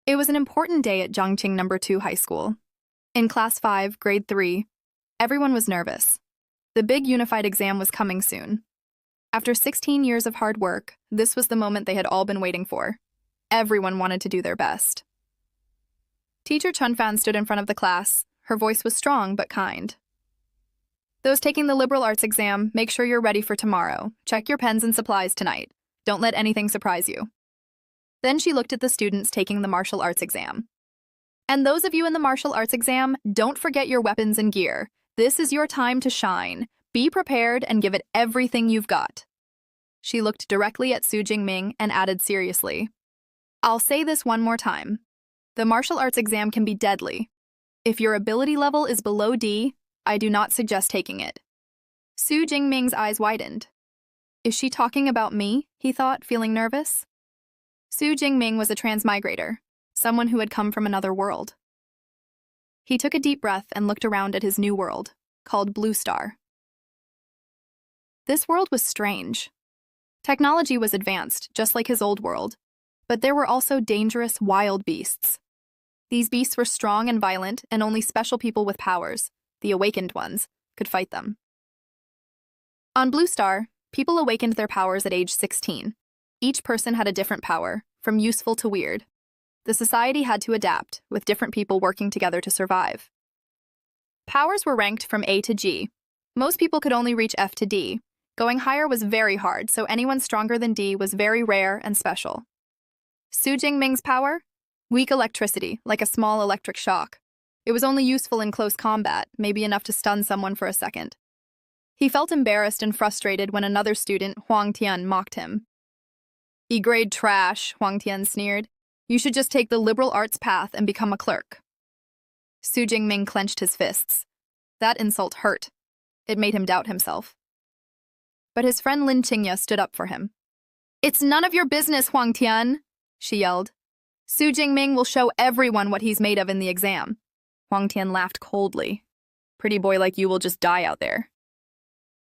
It was an important day at Zhangqing No. 2 High School. In Class 5, Grade 3, everyone was nervous. The big unified exam was coming soon. After 16 years of hard work, this was the moment they had all been waiting for. Everyone wanted to do their best. Teacher Chunfan stood in front of the class. Her voice was strong but kind. Those taking the liberal arts exam, make sure you're ready for tomorrow. Check your pens and supplies tonight. Don't let anything surprise you. Then she looked at the students taking the martial arts exam. And those of you in the martial arts exam, don't forget your weapons and gear. This is your time to shine. Be prepared and give it everything you've got. She looked directly at Su Jingming and added seriously, I'll say this one more time. The martial arts exam can be deadly. If your ability level is below D, I do not suggest taking it. Su Jingming's eyes widened. Is she talking about me? He thought, feeling nervous. Su Jingming was a transmigrator, someone who had come from another world. He took a deep breath and looked around at his new world, called Blue Star. This world was strange. Technology was advanced, just like his old world, but there were also dangerous, wild beasts. These beasts were strong and violent, and only special people with powers, the awakened ones, could fight them. On Blue Star, people awakened their powers at age 16. Each person had a different power, from useful to weird. The society had to adapt, with different people working together to survive. Powers were ranked from A to G. Most people could only reach F to D. Going higher was very hard, so anyone stronger than D was very rare and special. Su Jingming's power? Weak electricity, like a small electric shock. It was only useful in close combat, maybe enough to stun someone for a second. He felt embarrassed and frustrated when another student, Huang Tian, mocked him. E-grade trash, Huang Tian sneered. You should just take the liberal arts path and become a clerk. Su Jingming clenched his fists. That insult hurt. It made him doubt himself. But his friend Lin Qingya stood up for him. It's none of your business, Huang Tian, she yelled. Su Jingming will show everyone what he's made of in the exam. Huang Tian laughed coldly. Pretty boy like you will just die out there.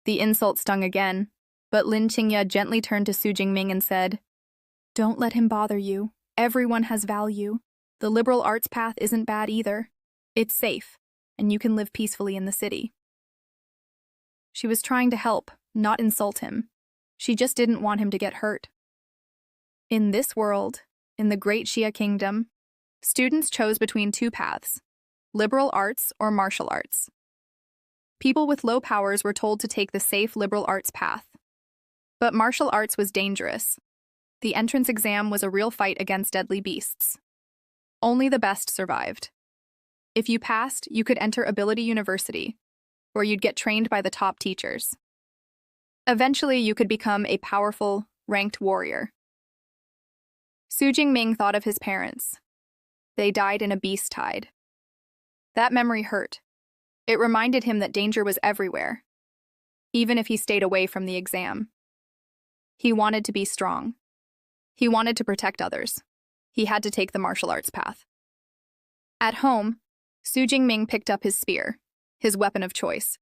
The insult stung again, but Lin Qingya gently turned to Su Jingming and said, Don't let him bother you. Everyone has value. The liberal arts path isn't bad either. It's safe, and you can live peacefully in the city. She was trying to help, not insult him. She just didn't want him to get hurt. In this world, in the Great Xia Kingdom, students chose between two paths, liberal arts or martial arts. People with low powers were told to take the safe liberal arts path. But martial arts was dangerous. The entrance exam was a real fight against deadly beasts. Only the best survived. If you passed, you could enter Ability University, where you'd get trained by the top teachers. Eventually, you could become a powerful, ranked warrior. Su Jingming thought of his parents. They died in a beast tide. That memory hurt. It reminded him that danger was everywhere, even if he stayed away from the exam. He wanted to be strong. He wanted to protect others. He had to take the martial arts path. At home, Su Jingming picked up his spear, his weapon of choice.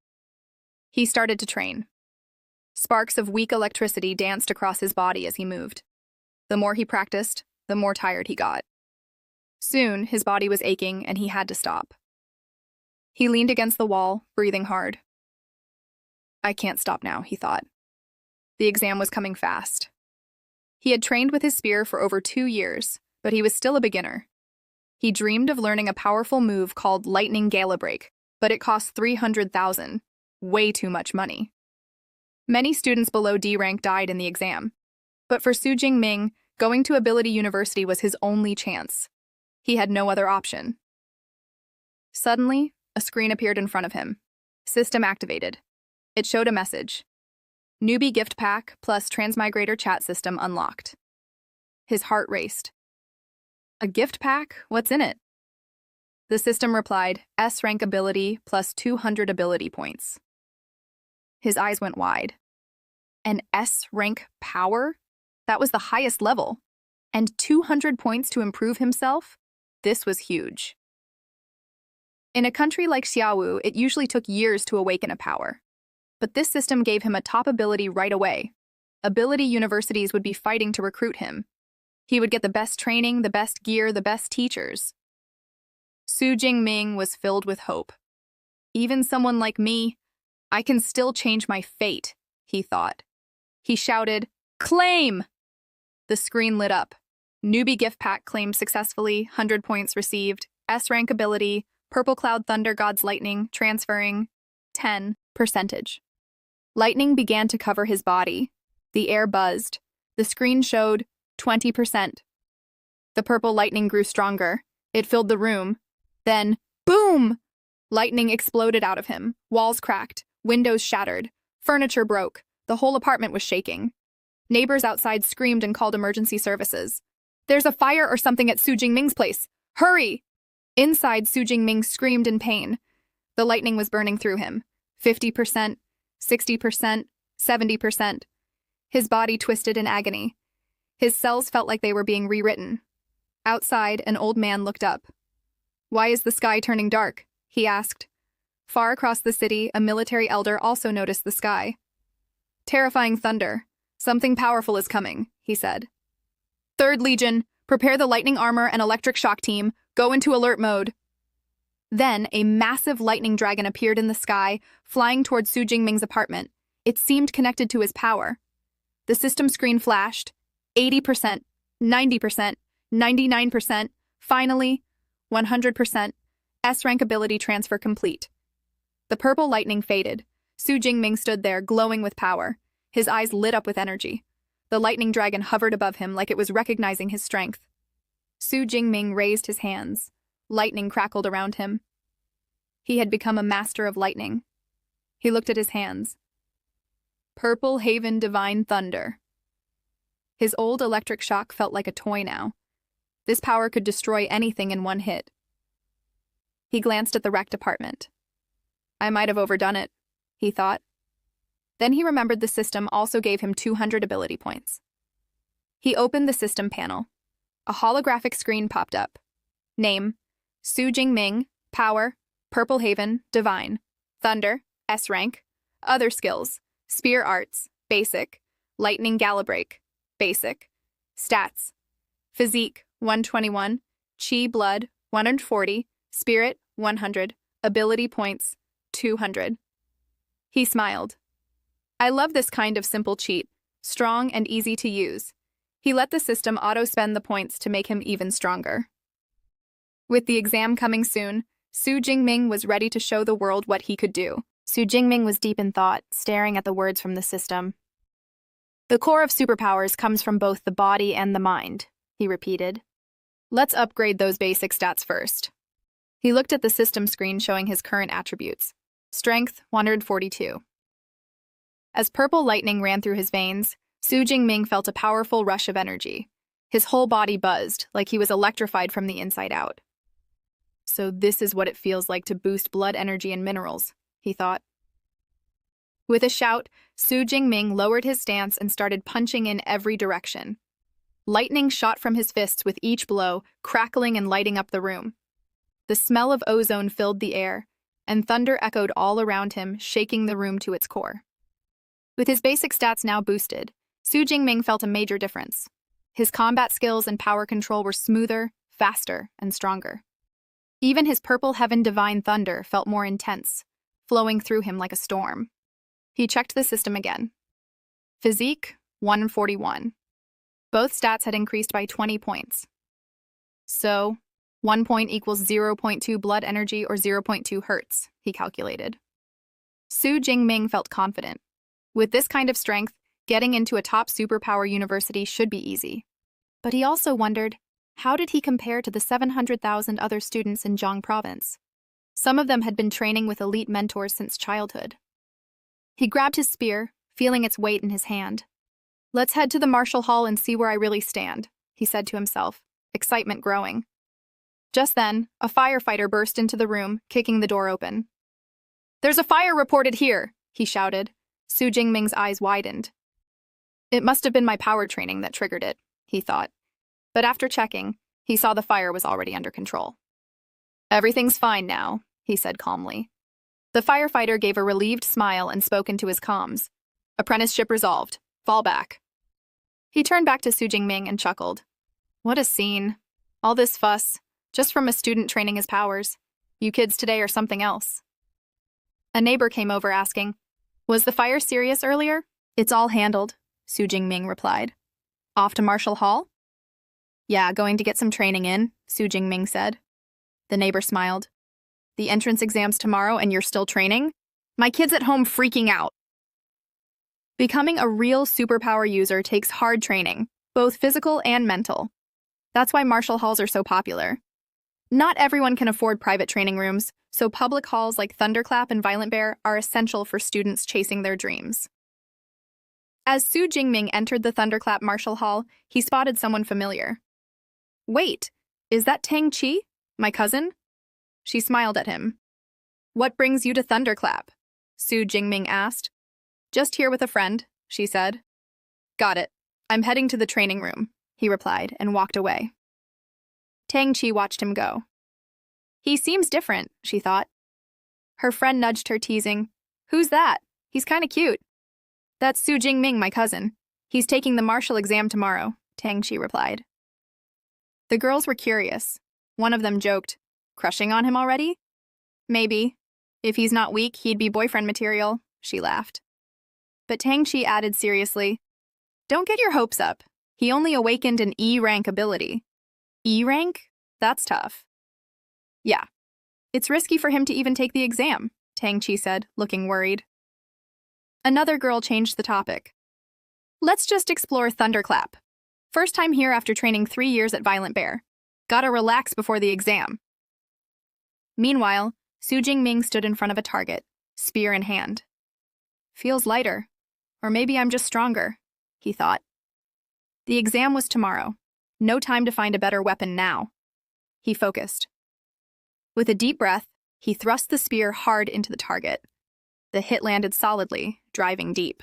He started to train. Sparks of weak electricity danced across his body as he moved. The more he practiced, the more tired he got. Soon, his body was aching and he had to stop. He leaned against the wall, breathing hard. I can't stop now, he thought. The exam was coming fast. He had trained with his spear for over 2 years, but he was still a beginner. He dreamed of learning a powerful move called Lightning Gala Break, but it cost 300,000, way too much money. Many students below D rank died in the exam, but for Su Jingming, going to Ability University was his only chance. He had no other option. Suddenly, a screen appeared in front of him. System activated. It showed a message. Newbie gift pack plus transmigrator chat system unlocked. His heart raced. A gift pack? What's in it? The system replied, S-rank ability plus 200 ability points. His eyes went wide. An S-rank power? That was the highest level. And 200 points to improve himself? This was huge. In a country like Xiaowu, it usually took years to awaken a power. But this system gave him a top ability right away. Ability universities would be fighting to recruit him. He would get the best training, the best gear, the best teachers. Su Jingming was filled with hope. Even someone like me, I can still change my fate, he thought. He shouted, "Claim!" The screen lit up. Newbie gift pack claimed successfully, 100 points received, S-Rank ability, Purple Cloud Thunder God's Lightning, transferring 10%. Lightning began to cover his body. The air buzzed. The screen showed 20%. The purple lightning grew stronger. It filled the room. Then, boom! Lightning exploded out of him. Walls cracked. Windows shattered. Furniture broke. The whole apartment was shaking. Neighbors outside screamed and called emergency services. "There's a fire or something at Su Jingming's place. Hurry!" Inside, Su Jingming screamed in pain. The lightning was burning through him. 50%, 60%, 70%. His body twisted in agony. His cells felt like they were being rewritten. Outside, an old man looked up. "Why is the sky turning dark?" he asked. Far across the city, a military elder also noticed the sky. "Terrifying thunder. Something powerful is coming," he said. "Third Legion, prepare the lightning armor and electric shock team. Go into alert mode." Then, a massive lightning dragon appeared in the sky, flying toward Su Jingming's apartment. It seemed connected to his power. The system screen flashed. 80%, 90%, 99%, finally, 100%, S-Rank ability transfer complete. The purple lightning faded. Su Jingming stood there, glowing with power. His eyes lit up with energy. The lightning dragon hovered above him like it was recognizing his strength. Su Jingming raised his hands. Lightning crackled around him. He had become a master of lightning. He looked at his hands. Purple Haven Divine Thunder. His old electric shock felt like a toy now. This power could destroy anything in one hit. He glanced at the wrecked apartment. I might have overdone it, he thought. Then he remembered the system also gave him 200 ability points. He opened the system panel. A holographic screen popped up. Name, Su Jingming, Power, Purple Haven, Divine, Thunder, S-Rank, Other Skills, Spear Arts, Basic, Lightning Galabreak, Basic, Stats, Physique, 121, Chi Blood, 140, Spirit, 100, Ability Points, 200. He smiled. I love this kind of simple cheat, strong and easy to use. He let the system auto-spend the points to make him even stronger. With the exam coming soon, Su Jingming was ready to show the world what he could do. Su Jingming was deep in thought, staring at the words from the system. The core of superpowers comes from both the body and the mind, he repeated. Let's upgrade those basic stats first. He looked at the system screen showing his current attributes. Strength, 142. As purple lightning ran through his veins, Su Jingming felt a powerful rush of energy. His whole body buzzed, like he was electrified from the inside out. So this is what it feels like to boost blood energy and minerals, he thought. With a shout, Su Jingming lowered his stance and started punching in every direction. Lightning shot from his fists with each blow, crackling and lighting up the room. The smell of ozone filled the air, and thunder echoed all around him, shaking the room to its core. With his basic stats now boosted, Su Jingming felt a major difference. His combat skills and power control were smoother, faster, and stronger. Even his Purple Heaven Divine Thunder felt more intense, flowing through him like a storm. He checked the system again. Physique, 141. Both stats had increased by 20 points. So, 1 point equals 0.2 blood energy or 0.2 hertz, he calculated. Su Jingming felt confident. With this kind of strength, getting into a top superpower university should be easy. But he also wondered, how did he compare to the 700,000 other students in Jiang province? Some of them had been training with elite mentors since childhood. He grabbed his spear, feeling its weight in his hand. Let's head to the Marshall Hall and see where I really stand, he said to himself, excitement growing. Just then, a firefighter burst into the room, kicking the door open. There's a fire reported here, he shouted. Su Jingming's eyes widened. It must have been my power training that triggered it, he thought. But after checking, he saw the fire was already under control. Everything's fine now, he said calmly. The firefighter gave a relieved smile and spoke into his comms. Apprenticeship resolved. Fall back. He turned back to Su Jingming and chuckled. What a scene. All this fuss, just from a student training his powers. You kids today are something else. A neighbor came over asking, "Was the fire serious earlier?" "It's all handled," Su Jingming replied. "Off to Marshall Hall?" "Yeah, going to get some training in," Su Jingming said. The neighbor smiled. "The entrance exam's tomorrow and you're still training? My kid's at home freaking out." Becoming a real superpower user takes hard training, both physical and mental. That's why Marshall Halls are so popular. Not everyone can afford private training rooms, so public halls like Thunderclap and Violent Bear are essential for students chasing their dreams. As Su Jingming entered the Thunderclap Marshall Hall, he spotted someone familiar. "Wait, is that Tang Chi, my cousin?" She smiled at him. "What brings you to Thunderclap?" Su Jingming asked. "Just here with a friend," she said. "Got it. I'm heading to the training room," he replied and walked away. Tang Chi watched him go. "He seems different," she thought. Her friend nudged her, teasing, "Who's that? He's kinda cute." "That's Su Jingming, my cousin. He's taking the martial exam tomorrow," Tang Chi replied. The girls were curious. One of them joked, "Crushing on him already?" "Maybe. If he's not weak, he'd be boyfriend material," she laughed. But Tang Chi added seriously, "Don't get your hopes up. He only awakened an E-rank ability." "E-rank? That's tough." "Yeah. It's risky for him to even take the exam," Tang Chi said, looking worried. Another girl changed the topic. "Let's just explore Thunderclap. First time here after training 3 years at Violent Bear. Gotta relax before the exam." Meanwhile, Su Jingming stood in front of a target, spear in hand. "Feels lighter. Or maybe I'm just stronger," he thought. The exam was tomorrow. No time to find a better weapon now. He focused. With a deep breath, he thrust the spear hard into the target. The hit landed solidly, driving deep.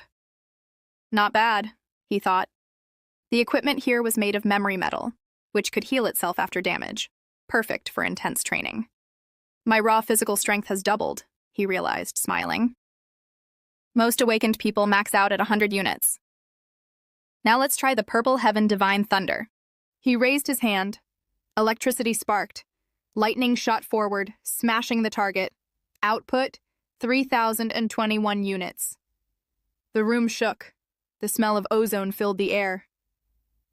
Not bad, he thought. The equipment here was made of memory metal, which could heal itself after damage. Perfect for intense training. My raw physical strength has doubled, he realized, smiling. Most awakened people max out at 100 units. Now let's try the Purple Heaven Divine Thunder. He raised his hand. Electricity sparked. Lightning shot forward, smashing the target. Output, 3,021 units. The room shook. The smell of ozone filled the air.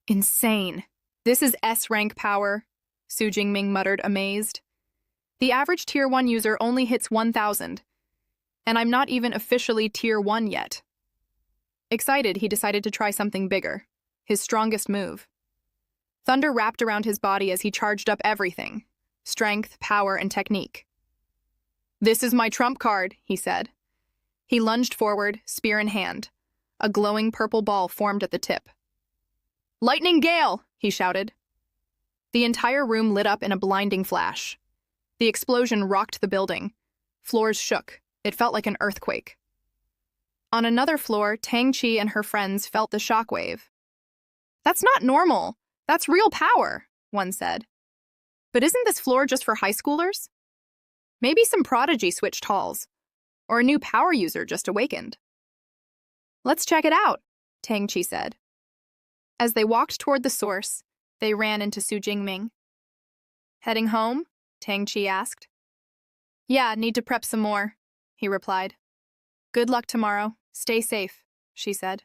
Insane. This is S-rank power, Su Jingming muttered, amazed. The average Tier 1 user only hits 1,000. And I'm not even officially Tier 1 yet. Excited, he decided to try something bigger, his strongest move. Thunder wrapped around his body as he charged up everything, strength, power, and technique. "This is my trump card," he said. He lunged forward, spear in hand. A glowing purple ball formed at the tip. "Lightning Gale!" he shouted. The entire room lit up in a blinding flash. The explosion rocked the building. Floors shook. It felt like an earthquake. On another floor, Tang Chi and her friends felt the shockwave. "That's not normal. That's real power," one said. "But isn't this floor just for high schoolers? Maybe some prodigy switched halls, or a new power user just awakened." "Let's check it out," Tang Chi said. As they walked toward the source, they ran into Su Jingming. "Heading home?" Tang Chi asked. "Yeah, need to prep some more," he replied. "Good luck tomorrow. Stay safe," she said.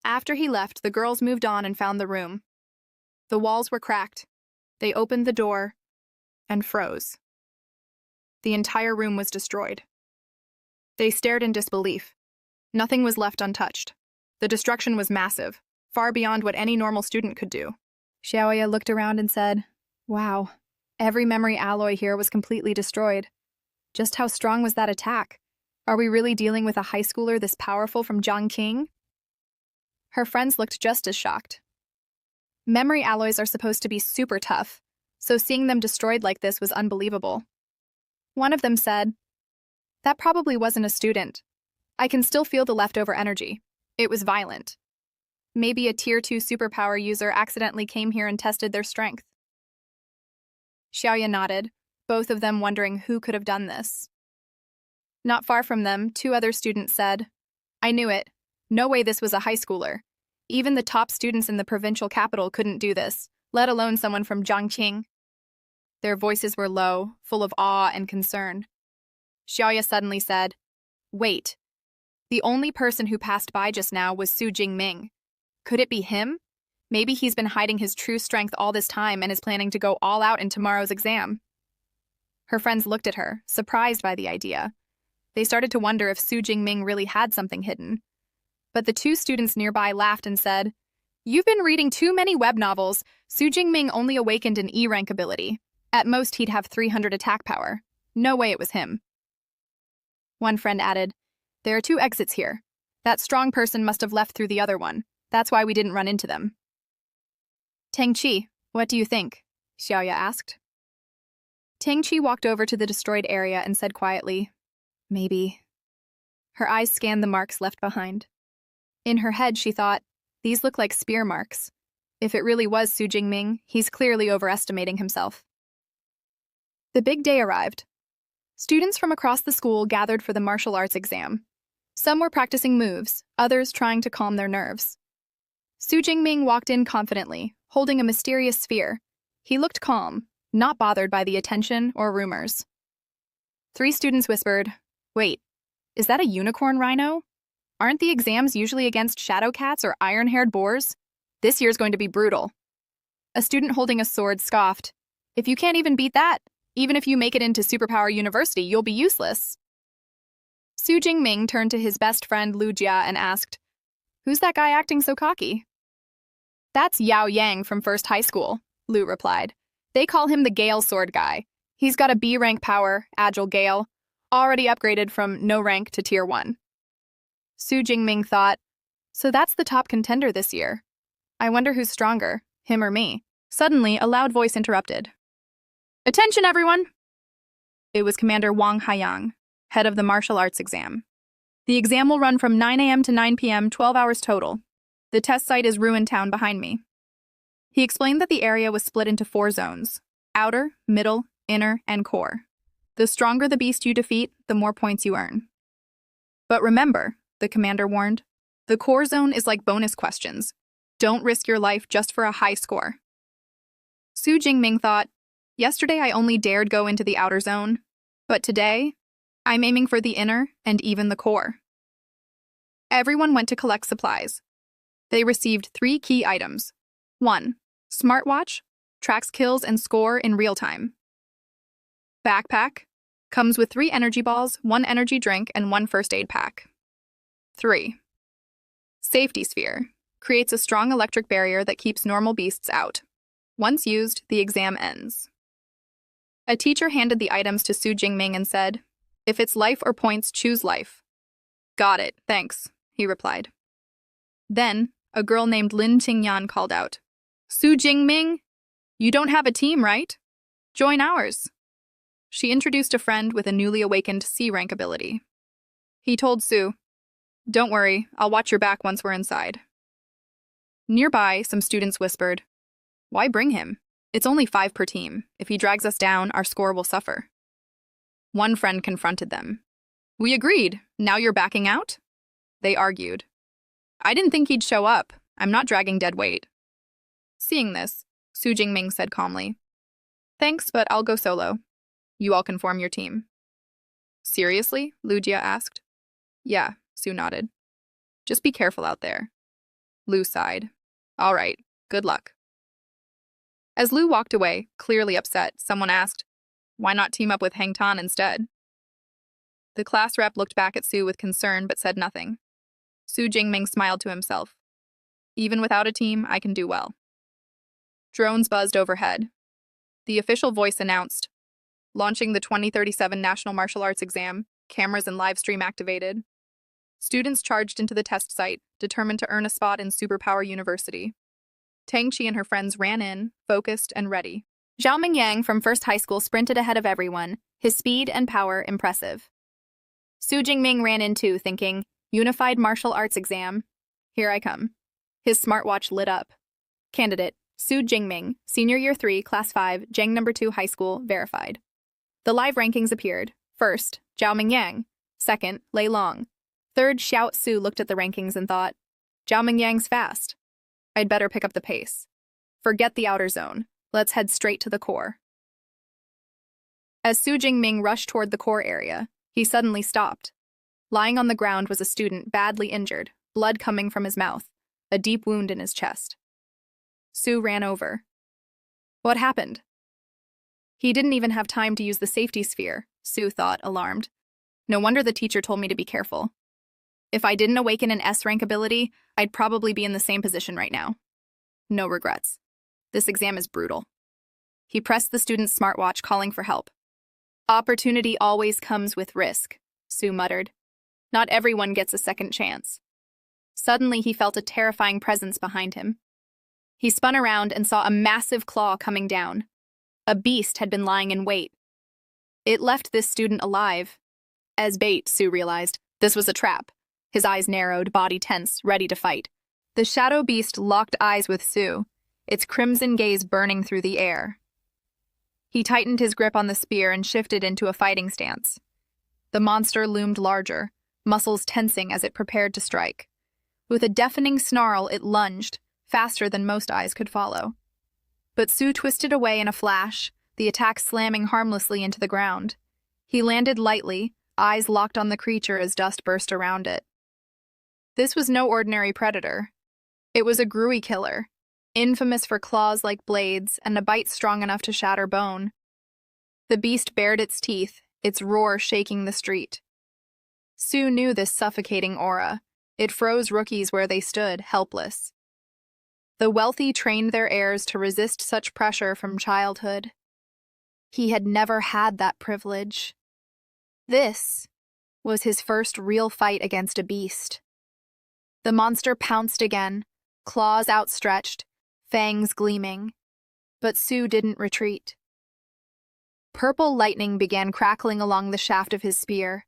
After he left, the girls moved on and found the room. The walls were cracked. They opened the door and froze. The entire room was destroyed. They stared in disbelief. Nothing was left untouched. The destruction was massive, far beyond what any normal student could do. Xiaoya looked around and said, "Wow, every memory alloy here was completely destroyed. Just how strong was that attack? Are we really dealing with a high schooler this powerful from Zhongqing?" Her friends looked just as shocked. Memory alloys are supposed to be super tough, so seeing them destroyed like this was unbelievable. One of them said, "That probably wasn't a student. I can still feel the leftover energy. It was violent. Maybe a Tier 2 superpower user accidentally came here and tested their strength." Xiaoya nodded, both of them wondering who could have done this. Not far from them, 2 other students said, "I knew it. No way this was a high schooler. Even the top students in the provincial capital couldn't do this, let alone someone from Jiangqing. Their voices were low, full of awe and concern. Xiaoya suddenly said, "Wait. The only person who passed by just now was Su Jingming. Could it be him? Maybe he's been hiding his true strength all this time and is planning to go all out in tomorrow's exam." Her friends looked at her, surprised by the idea. They started to wonder if Su Jingming really had something hidden. But the two students nearby laughed and said, "You've been reading too many web novels. Su Jingming only awakened an E-rank ability. At most, he'd have 300 attack power. No way it was him." One friend added, "There are two exits here. That strong person must have left through the other one. That's why we didn't run into them." "Tang Qi, what do you think?" Xiaoya asked. Tang Qi walked over to the destroyed area and said quietly, "Maybe." Her eyes scanned the marks left behind. In her head, she thought, these look like spear marks. If it really was Su Jingming, he's clearly overestimating himself. The big day arrived. Students from across the school gathered for the martial arts exam. Some were practicing moves, others trying to calm their nerves. Su Jingming walked in confidently, holding a mysterious sphere. He looked calm, not bothered by the attention or rumors. Three students whispered, "Wait, is that a unicorn rhino? Aren't the exams usually against shadow cats or iron-haired boars? This year's going to be brutal." A student holding a sword scoffed, "If you can't even beat that, even if you make it into Superpower University, you'll be useless." Su Jingming turned to his best friend Lu Jia and asked, "Who's that guy acting so cocky?" "That's Yao Yang from First High School," Lu replied. "They call him the Gale Sword Guy. He's got a B-rank power, Agile Gale, already upgraded from no rank to Tier 1. Su Jingming thought, "So that's the top contender this year. I wonder who's stronger, him or me." Suddenly, a loud voice interrupted. "Attention, everyone!" It was Commander Wang Haiyang, head of the martial arts exam. "The exam will run from 9 a.m. to 9 p.m., 12 hours total. The test site is Ruin Town behind me." He explained that the area was split into 4 zones: outer, middle, inner, and core. The stronger the beast you defeat, the more points you earn. "But remember," the commander warned, "the core zone is like bonus questions. Don't risk your life just for a high score." Su Jingming thought, "Yesterday I only dared go into the outer zone, but today, I'm aiming for the inner and even the core." Everyone went to collect supplies. They received 3 key items. 1. Smartwatch, tracks kills and score in real time. Backpack, comes with 3 energy balls, 1 energy drink, and 1 first aid pack. 3. Safety sphere, creates a strong electric barrier that keeps normal beasts out. Once used, the exam ends. A teacher handed the items to Su Jingming and said, "If it's life or points, choose life." "Got it, thanks," he replied. Then, a girl named Lin Qingyan called out, "Su Jingming, you don't have a team, right? Join ours." She introduced a friend with a newly awakened C-rank ability. He told Su, "Don't worry, I'll watch your back once we're inside." Nearby, some students whispered, "Why bring him? It's only 5 per team. If he drags us down, our score will suffer." One friend confronted them. "We agreed. Now you're backing out?" They argued. "I didn't think he'd show up. I'm not dragging dead weight." Seeing this, Su Jingming said calmly, "Thanks, but I'll go solo. You all can form your team." "Seriously?" Lu Jia asked. "Yeah," Su nodded. "Just be careful out there." Lu sighed. "All right, good luck." As Lu walked away, clearly upset, someone asked, "Why not team up with Hang Tan instead?" The class rep looked back at Su with concern but said nothing. Su Jingming smiled to himself. "Even without a team, I can do well." Drones buzzed overhead. The official voice announced, "Launching the 2037 National Martial Arts Exam, cameras and live stream activated." Students charged into the test site, determined to earn a spot in Superpower University. Tang Qi and her friends ran in, focused and ready. Zhao Mingyang from First High School sprinted ahead of everyone, his speed and power impressive. Su Jingming ran in too, thinking, "Unified Martial Arts Exam. Here I come." His smartwatch lit up. Candidate, Su Jingming, Senior Year 3, Class 5, Zheng No. 2 High School, verified. The live rankings appeared. First, Zhao Mingyang. Second, Lei Long. Third, Xiao Su looked at the rankings and thought, Jiaomingyang's fast. I'd better pick up the pace. Forget the outer zone. Let's head straight to the core. As Su Jingming rushed toward the core area, he suddenly stopped. Lying on the ground was a student badly injured, blood coming from his mouth, a deep wound in his chest. Su ran over. What happened? He didn't even have time to use the safety sphere, Su thought, alarmed. No wonder the teacher told me to be careful. If I didn't awaken an S-rank ability, I'd probably be in the same position right now. No regrets. This exam is brutal. He pressed the student's smartwatch, calling for help. Opportunity always comes with risk, Su muttered. Not everyone gets a second chance. Suddenly, he felt a terrifying presence behind him. He spun around and saw a massive claw coming down. A beast had been lying in wait. It left this student alive. As bait, Su realized. This was a trap. His eyes narrowed, body tense, ready to fight. The shadow beast locked eyes with Su, its crimson gaze burning through the air. He tightened his grip on the spear and shifted into a fighting stance. The monster loomed larger, muscles tensing as it prepared to strike. With a deafening snarl, it lunged, faster than most eyes could follow. But Su twisted away in a flash, the attack slamming harmlessly into the ground. He landed lightly, eyes locked on the creature as dust burst around it. This was no ordinary predator. It was a gruy killer, infamous for claws like blades and a bite strong enough to shatter bone. The beast bared its teeth, its roar shaking the street. Su knew this suffocating aura. It froze rookies where they stood, helpless. The wealthy trained their heirs to resist such pressure from childhood. He had never had that privilege. This was his first real fight against a beast. The monster pounced again, claws outstretched, fangs gleaming. But Su didn't retreat. Purple lightning began crackling along the shaft of his spear.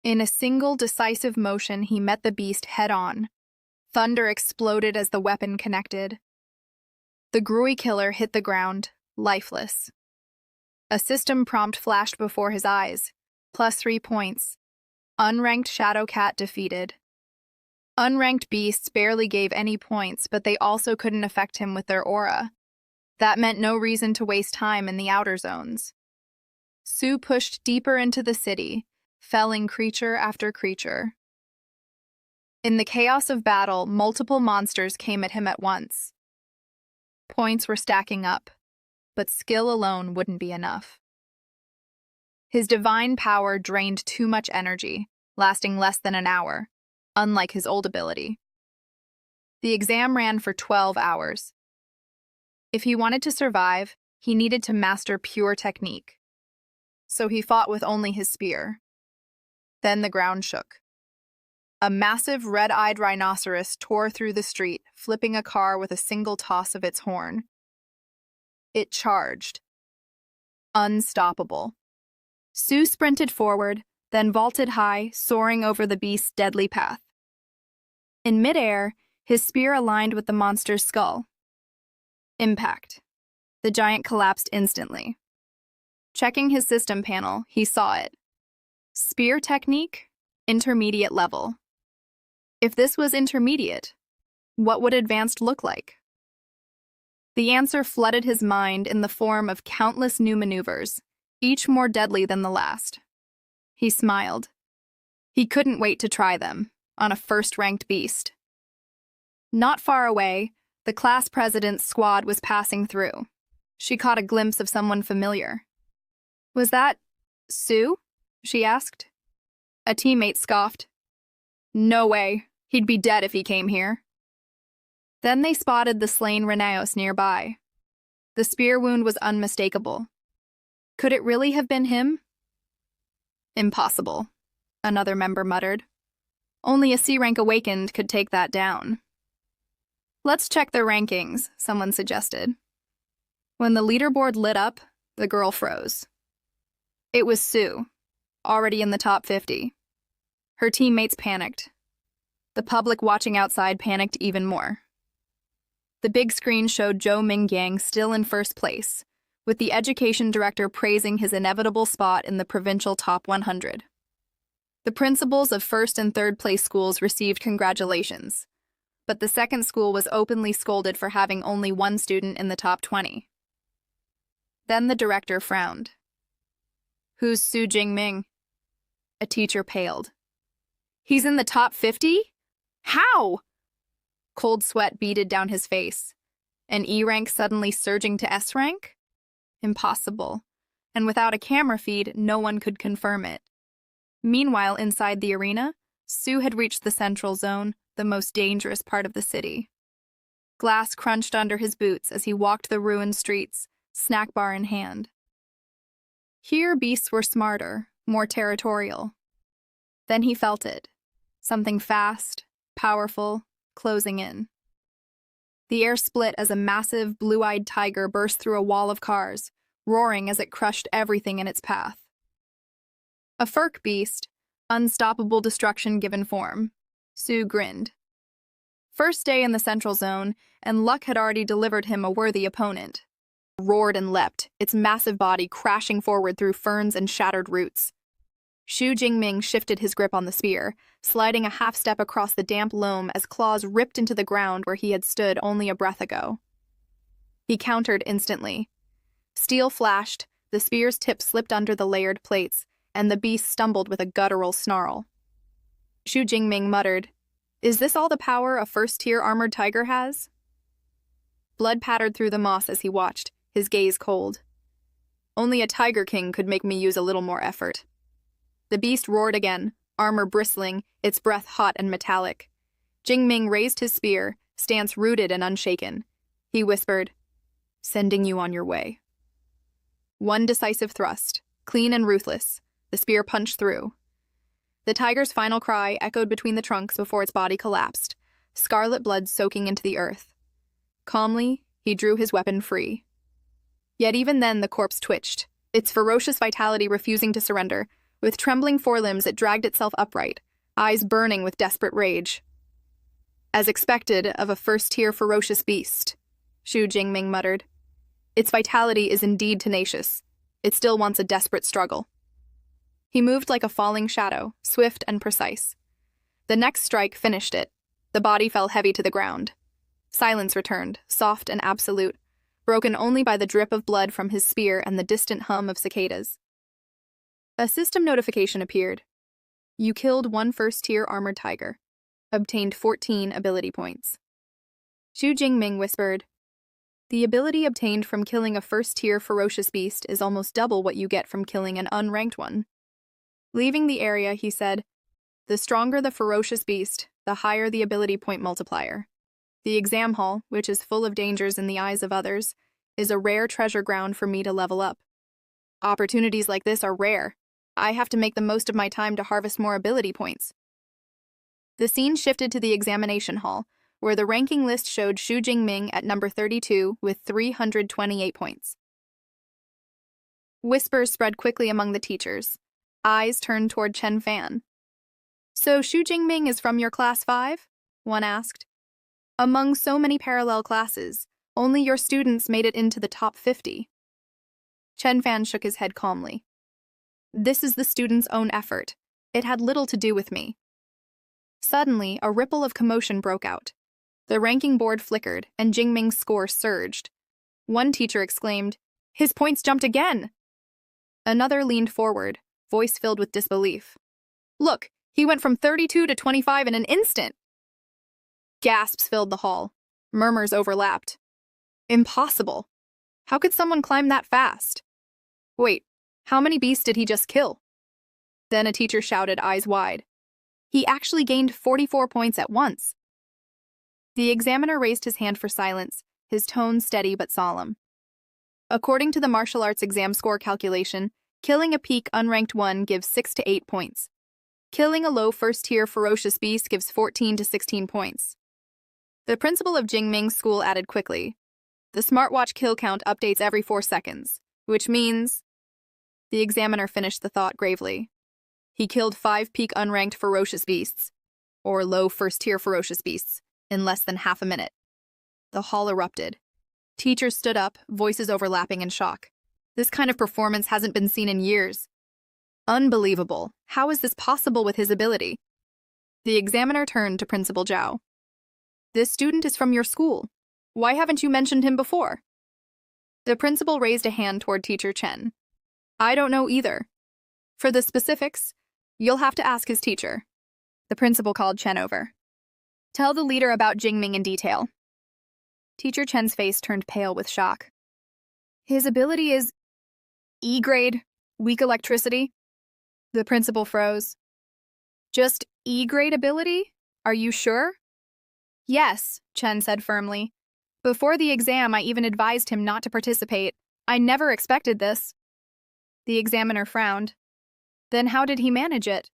In a single decisive motion, he met the beast head-on. Thunder exploded as the weapon connected. The gruy killer hit the ground, lifeless. A system prompt flashed before his eyes. +3 points. Unranked Shadow Cat defeated. Unranked beasts barely gave any points, but they also couldn't affect him with their aura. That meant no reason to waste time in the outer zones. Su pushed deeper into the city, felling creature after creature. In the chaos of battle, multiple monsters came at him at once. Points were stacking up, but skill alone wouldn't be enough. His divine power drained too much energy, lasting less than an hour, unlike his old ability. The exam ran for 12 hours. If he wanted to survive, he needed to master pure technique. So he fought with only his spear. Then the ground shook. A massive red-eyed rhinoceros tore through the street, flipping a car with a single toss of its horn. It charged. Unstoppable. Su sprinted forward, then vaulted high, soaring over the beast's deadly path. In midair, his spear aligned with the monster's skull. Impact. The giant collapsed instantly. Checking his system panel, he saw it. Spear technique, intermediate level. If this was intermediate, what would advanced look like? The answer flooded his mind in the form of countless new maneuvers, each more deadly than the last. He smiled. He couldn't wait to try them, on a first-ranked beast. Not far away, the class president's squad was passing through. She caught a glimpse of someone familiar. Was that Su? She asked. A teammate scoffed. No way. He'd be dead if he came here. Then they spotted the slain Renaos nearby. The spear wound was unmistakable. Could it really have been him? Impossible, another member muttered. Only a C-rank awakened could take that down. Let's check their rankings, someone suggested. When the leaderboard lit up, the girl froze. It was Su, already in the top 50. Her teammates panicked. The public watching outside panicked even more. The big screen showed Jingming still in first place, with the education director praising his inevitable spot in the provincial top 100. The principals of first and third place schools received congratulations, but the second school was openly scolded for having only one student in the top 20. Then the director frowned. "Who's Su Jingming?" A teacher paled. "He's in the top 50? How?" Cold sweat beaded down his face. An E rank suddenly surging to S rank? Impossible. And without a camera feed, no one could confirm it. Meanwhile, inside the arena, Su had reached the central zone, the most dangerous part of the city. Glass crunched under his boots as he walked the ruined streets, snack bar in hand. Here, beasts were smarter, more territorial. Then he felt it. Something fast, powerful, closing in. The air split as a massive, blue-eyed tiger burst through a wall of cars, roaring as it crushed everything in its path. A furk beast, unstoppable destruction given form. Su grinned. First day in the central zone, and luck had already delivered him a worthy opponent. Roared and leapt, its massive body crashing forward through ferns and shattered roots. Su Jingming shifted his grip on the spear, sliding a half-step across the damp loam as claws ripped into the ground where he had stood only a breath ago. He countered instantly. Steel flashed, the spear's tip slipped under the layered plates, and the beast stumbled with a guttural snarl. Su Jingming muttered, "Is this all the power a first-tier armored tiger has?" Blood pattered through the moss as he watched, his gaze cold. "Only a tiger king could make me use a little more effort." The beast roared again, armor bristling, its breath hot and metallic. Jingming raised his spear, stance rooted and unshaken. He whispered, "Sending you on your way." One decisive thrust, clean and ruthless, the spear punched through. The tiger's final cry echoed between the trunks before its body collapsed, scarlet blood soaking into the earth. Calmly, he drew his weapon free. Yet even then the corpse twitched, its ferocious vitality refusing to surrender. With trembling forelimbs, it dragged itself upright, eyes burning with desperate rage. "As expected of a first-tier ferocious beast," Su Jingming muttered. "Its vitality is indeed tenacious. It still wants a desperate struggle." He moved like a falling shadow, swift and precise. The next strike finished it. The body fell heavy to the ground. Silence returned, soft and absolute, broken only by the drip of blood from his spear and the distant hum of cicadas. A system notification appeared. You killed one first-tier armored tiger. Obtained 14 ability points. Su Jingming whispered, "The ability obtained from killing a first-tier ferocious beast is almost double what you get from killing an unranked one." Leaving the area, he said, "The stronger the ferocious beast, the higher the ability point multiplier. The exam hall, which is full of dangers in the eyes of others, is a rare treasure ground for me to level up. Opportunities like this are rare. I have to make the most of my time to harvest more ability points." The scene shifted to the examination hall, where the ranking list showed Su Jingming at number 32 with 328 points. Whispers spread quickly among the teachers. Eyes turned toward Chen Fan. "So Su Jingming is from your class 5? One asked. "Among so many parallel classes, only your students made it into the top 50. Chen Fan shook his head calmly. "This is the student's own effort. It had little to do with me." Suddenly, a ripple of commotion broke out. The ranking board flickered, and Jingming's score surged. One teacher exclaimed, "His points jumped again!" Another leaned forward, voice filled with disbelief. "Look, he went from 32 to 25 in an instant!" Gasps filled the hall. Murmurs overlapped. "Impossible! How could someone climb that fast? Wait, how many beasts did he just kill?" Then a teacher shouted, eyes wide. "He actually gained 44 points at once." The examiner raised his hand for silence, his tone steady but solemn. According to the martial arts exam score calculation, killing a peak unranked 1 gives 6 to 8 points. Killing a low first-tier ferocious beast gives 14 to 16 points. The principal of Jingming's school added quickly, "The smartwatch kill count updates every 4 seconds, which means..." The examiner finished the thought gravely. "He killed 5 peak unranked ferocious beasts, or low first-tier ferocious beasts, in less than half a minute." The hall erupted. Teachers stood up, voices overlapping in shock. This kind of performance hasn't been seen in years. Unbelievable. How is this possible with his ability? The examiner turned to Principal Zhao. This student is from your school. Why haven't you mentioned him before? The principal raised a hand toward Teacher Chen. I don't know either. For the specifics, you'll have to ask his teacher. The principal called Chen over. Tell the leader about Jingming in detail. Teacher Chen's face turned pale with shock. His ability is E-grade, weak electricity. The principal froze. Just E-grade ability? Are you sure? Yes, Chen said firmly. Before the exam, I even advised him not to participate. I never expected this. The examiner frowned. Then how did he manage it?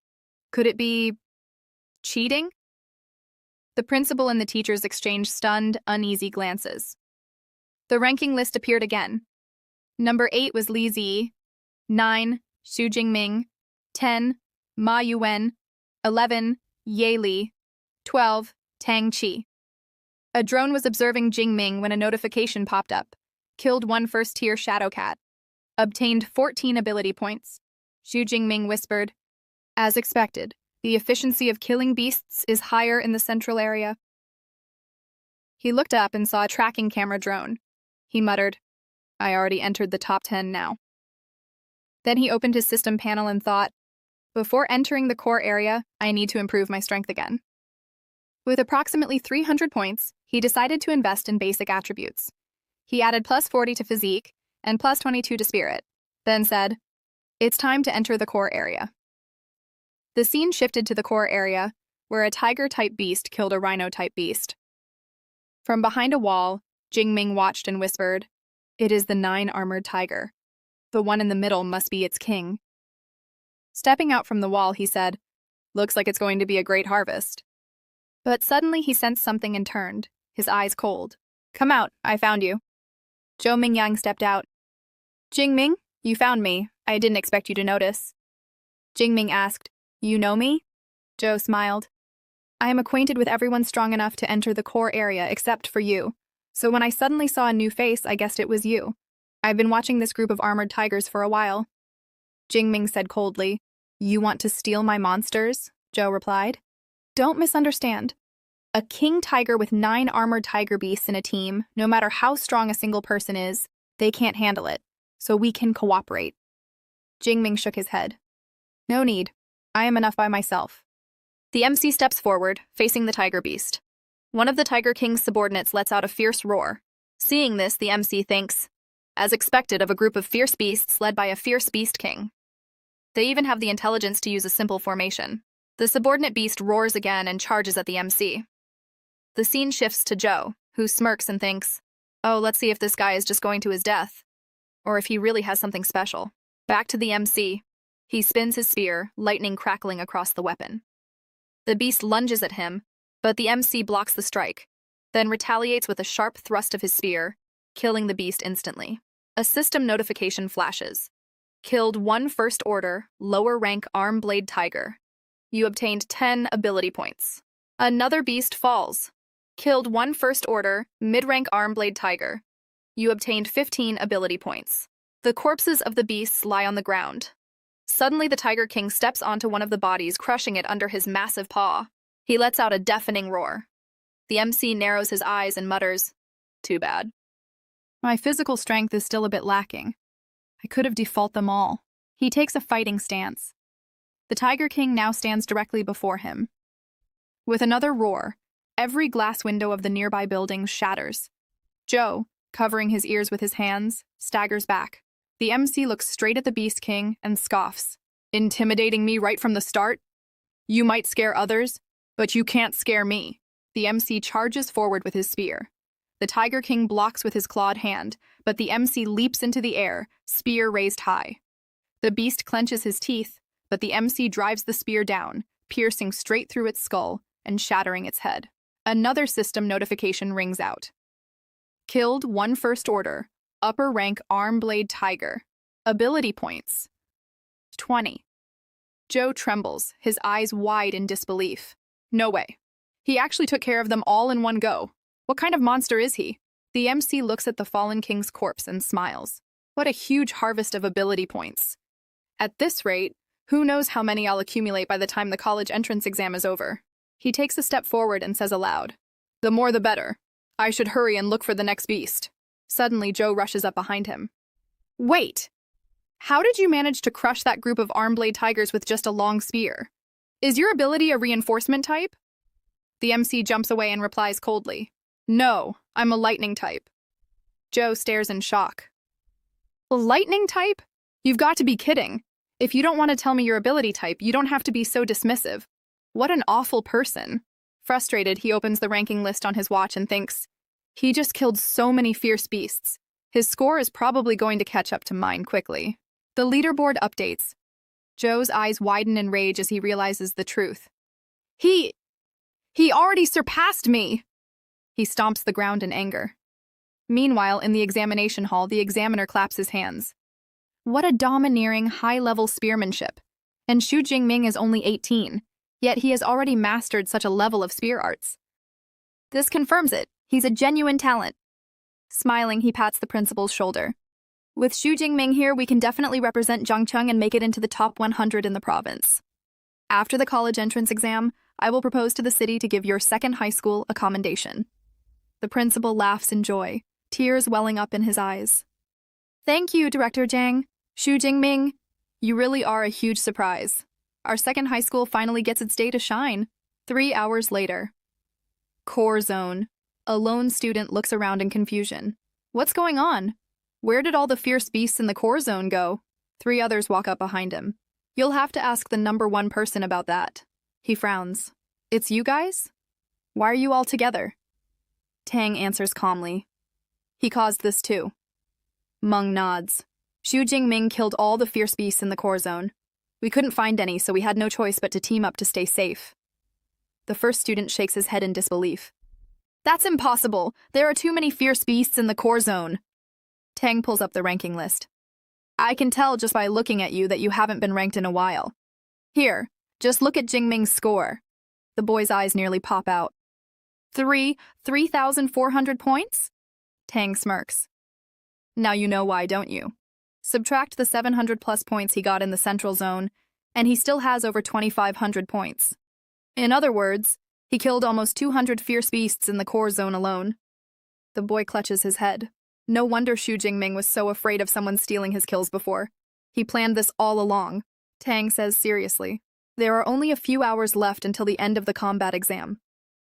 Could it be cheating? The principal and the teachers exchanged stunned, uneasy glances. The ranking list appeared again. Number 8 was Li Zi, 9, Xu Jingming, 10, Ma Yuwen, 11, Ye Li, 12, Tang Qi. A drone was observing Jingming when a notification popped up. Killed 1 first-tier shadow cat. Obtained 14 ability points. Xu Jingming whispered, as expected, the efficiency of killing beasts is higher in the central area. He looked up and saw a tracking camera drone. He muttered, I already entered the top 10 now. Then he opened his system panel and thought, before entering the core area, I need to improve my strength again. With approximately 300 points, he decided to invest in basic attributes. He added plus 40 to physique and plus 22 to spirit, then said, it's time to enter the core area. The scene shifted to the core area, where a tiger-type beast killed a rhino-type beast. From behind a wall, Jingming watched and whispered, it is the 9-armored tiger. The one in the middle must be its king. Stepping out from the wall, he said, looks like it's going to be a great harvest. But suddenly he sensed something and turned, his eyes cold. Come out, I found you. Zhou Mingyang stepped out. Jingming, you found me. I didn't expect you to notice. Jingming asked, you know me? Zhou smiled. I am acquainted with everyone strong enough to enter the core area except for you. So when I suddenly saw a new face, I guessed it was you. I've been watching this group of armored tigers for a while. Jingming said coldly, you want to steal my monsters? Zhou replied. Don't misunderstand. A king tiger with 9 armored tiger beasts in a team, no matter how strong a single person is, they can't handle it, so we can cooperate. Jingming shook his head. No need. I am enough by myself. The MC steps forward, facing the tiger beast. One of the Tiger King's subordinates lets out a fierce roar. Seeing this, the MC thinks, as expected of a group of fierce beasts led by a fierce beast king. They even have the intelligence to use a simple formation. The subordinate beast roars again and charges at the MC. The scene shifts to Zhou, who smirks and thinks, oh, let's see if this guy is just going to his death, or if he really has something special. Back to the MC. He spins his spear, lightning crackling across the weapon. The beast lunges at him, but the MC blocks the strike, then retaliates with a sharp thrust of his spear, killing the beast instantly. A system notification flashes. Killed 1 first-order, lower-rank arm-blade tiger. You obtained 10 ability points. Another beast falls. Killed 1 first-order, mid-rank arm-blade tiger. You obtained 15 ability points. The corpses of the beasts lie on the ground. Suddenly, the Tiger King steps onto one of the bodies, crushing it under his massive paw. He lets out a deafening roar. The MC narrows his eyes and mutters, too bad. My physical strength is still a bit lacking. I could have default them all. He takes a fighting stance. The Tiger King now stands directly before him. With another roar, every glass window of the nearby building shatters. Zhou, covering his ears with his hands, staggers back. The MC looks straight at the Beast King and scoffs. Intimidating me right from the start? You might scare others, but you can't scare me. The MC charges forward with his spear. The Tiger King blocks with his clawed hand, but the MC leaps into the air, spear raised high. The beast clenches his teeth, but the MC drives the spear down, piercing straight through its skull and shattering its head. Another system notification rings out. Killed 1 first-order, upper-rank arm-blade tiger. Ability points. 20. Zhou trembles, his eyes wide in disbelief. No way. He actually took care of them all in one go. What kind of monster is he? The MC looks at the fallen king's corpse and smiles. What a huge harvest of ability points. At this rate, who knows how many I'll accumulate by the time the college entrance exam is over. He takes a step forward and says aloud, The more the better. I should hurry and look for the next beast. Suddenly, Joe rushes up behind him. Wait! How did you manage to crush that group of arm-blade tigers with just a long spear? Is your ability a reinforcement type? The MC jumps away and replies coldly. No, I'm a lightning type. Joe stares in shock. A lightning type? You've got to be kidding. If you don't want to tell me your ability type, you don't have to be so dismissive. What an awful person. Frustrated, he opens the ranking list on his watch and thinks, he just killed so many fierce beasts. His score is probably going to catch up to mine quickly. The leaderboard updates. Joe's eyes widen in rage as he realizes the truth. He already surpassed me! He stomps the ground in anger. Meanwhile, in the examination hall, the examiner claps his hands. What a domineering, high-level spearmanship. And Xu Jingming is only 18, yet he has already mastered such a level of spear arts. This confirms it. He's a genuine talent. Smiling, he pats the principal's shoulder. With Xu Jingming here, we can definitely represent Zhangcheng and make it into the top 100 in the province. After the college entrance exam, I will propose to the city to give your second high school a commendation. The principal laughs in joy, tears welling up in his eyes. Thank you, Director Zhang. Xu Jingming, you really are a huge surprise. Our second high school finally gets its day to shine. 3 hours later. Core Zone. A lone student looks around in confusion. What's going on? Where did all the fierce beasts in the core zone go? 3 others walk up behind him. You'll have to ask the number 1 person about that. He frowns. It's you guys? Why are you all together? Tang answers calmly. He caused this too. Meng nods. Xu Jingming killed all the fierce beasts in the core zone. We couldn't find any, so we had no choice but to team up to stay safe. The first student shakes his head in disbelief. That's impossible. There are too many fierce beasts in the core zone. Tang pulls up the ranking list. I can tell just by looking at you that you haven't been ranked in a while. Here, just look at Jingming's score. The boy's eyes nearly pop out. 3,400 points? Tang smirks. Now you know why, don't you? Subtract the 700 plus points he got in the central zone, and he still has over 2,500 points. In other words, he killed almost 200 fierce beasts in the core zone alone. The boy clutches his head. No wonder Xu Jingming was so afraid of someone stealing his kills before. He planned this all along. Tang says seriously. There are only a few hours left until the end of the combat exam.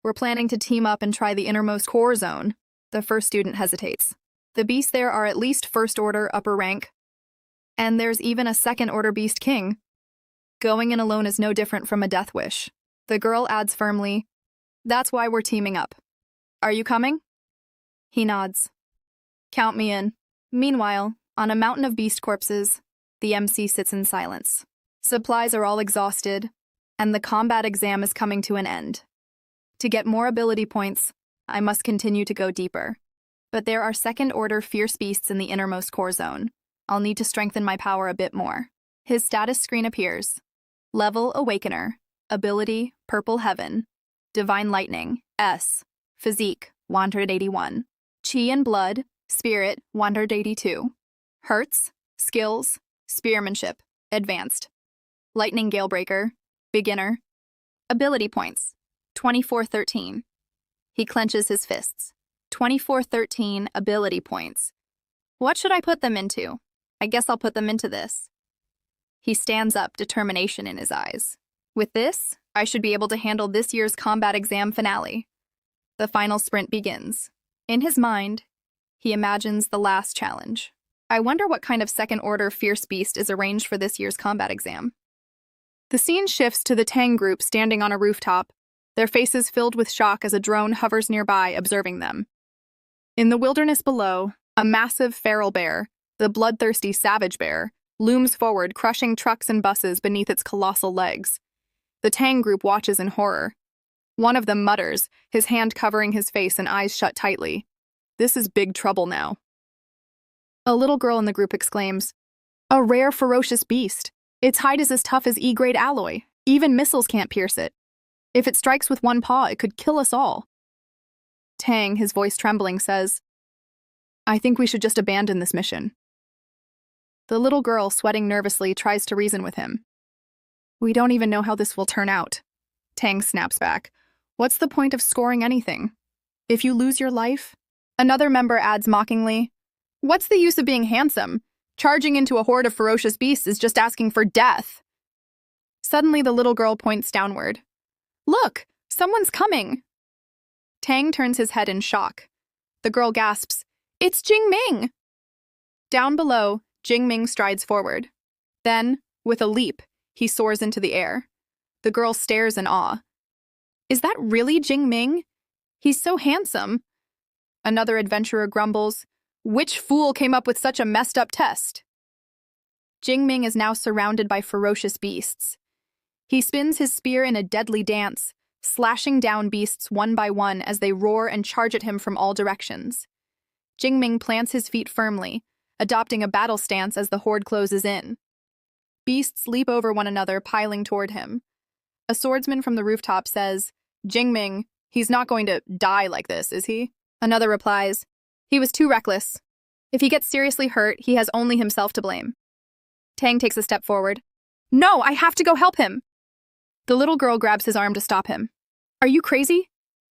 We're planning to team up and try the innermost core zone. The first student hesitates. The beasts there are at least first order, upper rank. And there's even a second order beast king. Going in alone is no different from a death wish. The girl adds firmly, that's why we're teaming up. Are you coming? He nods. Count me in. Meanwhile, on a mountain of beast corpses, the MC sits in silence. Supplies are all exhausted, and the combat exam is coming to an end. To get more ability points, I must continue to go deeper. But there are second-order fierce beasts in the innermost core zone. I'll need to strengthen my power a bit more. His status screen appears. Level Awakener. Ability Purple Heaven. Divine Lightning S. Physique 181. Chi and Blood Spirit 182. Hertz Skills Spearmanship Advanced. Lightning Galebreaker Beginner. Ability points 2413. He clenches his fists. 2413 ability points. What should I put them into? I guess I'll put them into this. He stands up, determination in his eyes. With this, I should be able to handle this year's combat exam finale. The final sprint begins. In his mind, he imagines the last challenge. I wonder what kind of second-order fierce beast is arranged for this year's combat exam. The scene shifts to the Tang group standing on a rooftop, their faces filled with shock as a drone hovers nearby, observing them. In the wilderness below, a massive feral bear, the bloodthirsty savage bear, looms forward, crushing trucks and buses beneath its colossal legs. The Tang group watches in horror. One of them mutters, his hand covering his face and eyes shut tightly. This is big trouble now. A little girl in the group exclaims, "A rare ferocious beast. Its hide is as tough as E-grade alloy. Even missiles can't pierce it. If it strikes with one paw, it could kill us all." Tang, his voice trembling, says, "I think we should just abandon this mission." The little girl, sweating nervously, tries to reason with him. "We don't even know how this will turn out." Tang snaps back. "What's the point of scoring anything? If you lose your life? Another member adds mockingly, what's the use of being handsome? Charging into a horde of ferocious beasts is just asking for death. Suddenly, the little girl points downward. Look, someone's coming. Tang turns his head in shock. The girl gasps, it's Jingming! Down below, Jingming strides forward. Then, with a leap, he soars into the air. The girl stares in awe. Is that really Jingming? He's so handsome. Another adventurer grumbles, which fool came up with such a messed up test? Jingming is now surrounded by ferocious beasts. He spins his spear in a deadly dance, slashing down beasts one by one as they roar and charge at him from all directions. Jingming plants his feet firmly, adopting a battle stance as the horde closes in. Beasts leap over one another, piling toward him. A swordsman from the rooftop says, Jingming, he's not going to die like this, is he? Another replies, he was too reckless. If he gets seriously hurt, he has only himself to blame. Tang takes a step forward. No, I have to go help him! The little girl grabs his arm to stop him. Are you crazy?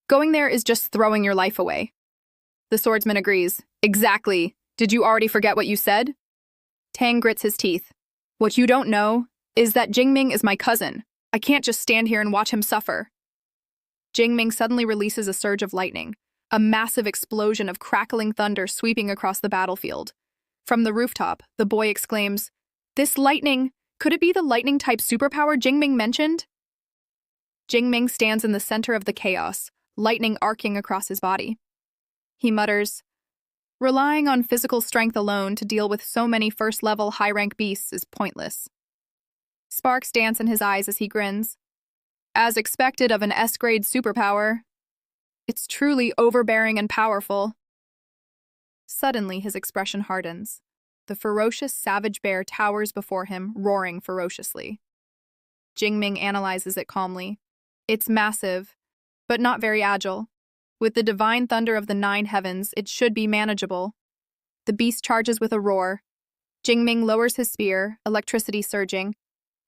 Going there is just throwing your life away. The swordsman agrees. Exactly. Did you already forget what you said? Tang grits his teeth. What you don't know is that Jingming is my cousin. I can't just stand here and watch him suffer. Jingming suddenly releases a surge of lightning, a massive explosion of crackling thunder sweeping across the battlefield. From the rooftop, the boy exclaims, this lightning, could it be the lightning-type superpower Jingming mentioned? Jingming stands in the center of the chaos, lightning arcing across his body. He mutters, relying on physical strength alone to deal with so many first-level high-rank beasts is pointless. Sparks dance in his eyes as he grins. As expected of an S-grade superpower, it's truly overbearing and powerful. Suddenly, his expression hardens. The ferocious savage bear towers before him, roaring ferociously. Jingming analyzes it calmly. It's massive, but not very agile. With the divine thunder of the 9 heavens, it should be manageable. The beast charges with a roar. Jingming lowers his spear, electricity surging.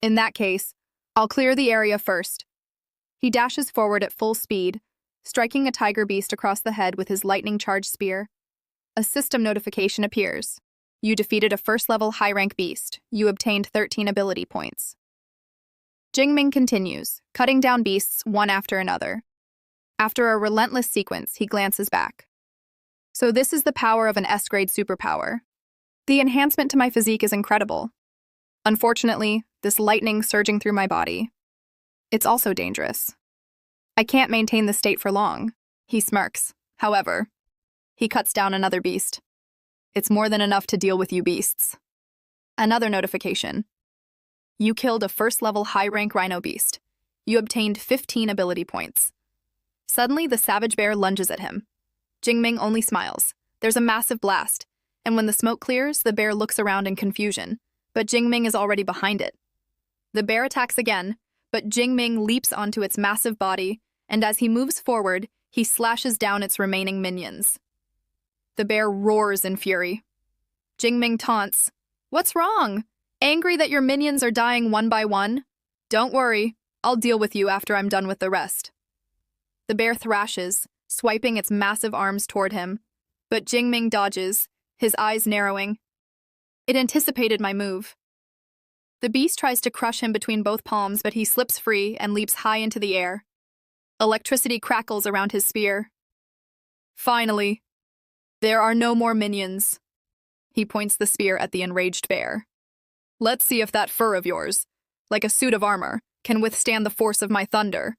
In that case, I'll clear the area first. He dashes forward at full speed, striking a tiger beast across the head with his lightning-charged spear. A system notification appears. You defeated a first-level high-rank beast. You obtained 13 ability points. Jingming continues, cutting down beasts one after another. After a relentless sequence, he glances back. So this is the power of an S-grade superpower. The enhancement to my physique is incredible. Unfortunately, this lightning surging through my body. It's also dangerous. I can't maintain this state for long. He smirks. However, he cuts down another beast. It's more than enough to deal with you beasts. Another notification. You killed a first-level high-rank rhino beast. You obtained 15 ability points. Suddenly, the savage bear lunges at him. Jingming only smiles. There's a massive blast, and when the smoke clears, the bear looks around in confusion, but Jingming is already behind it. The bear attacks again, but Jingming leaps onto its massive body, and as he moves forward, he slashes down its remaining minions. The bear roars in fury. Jingming taunts, "What's wrong? Angry that your minions are dying one by one? Don't worry, I'll deal with you after I'm done with the rest." The bear thrashes, swiping its massive arms toward him, but Jingming dodges, his eyes narrowing. It anticipated my move. The beast tries to crush him between both palms, but he slips free and leaps high into the air. Electricity crackles around his spear. Finally, there are no more minions. He points the spear at the enraged bear. Let's see if that fur of yours, like a suit of armor, can withstand the force of my thunder.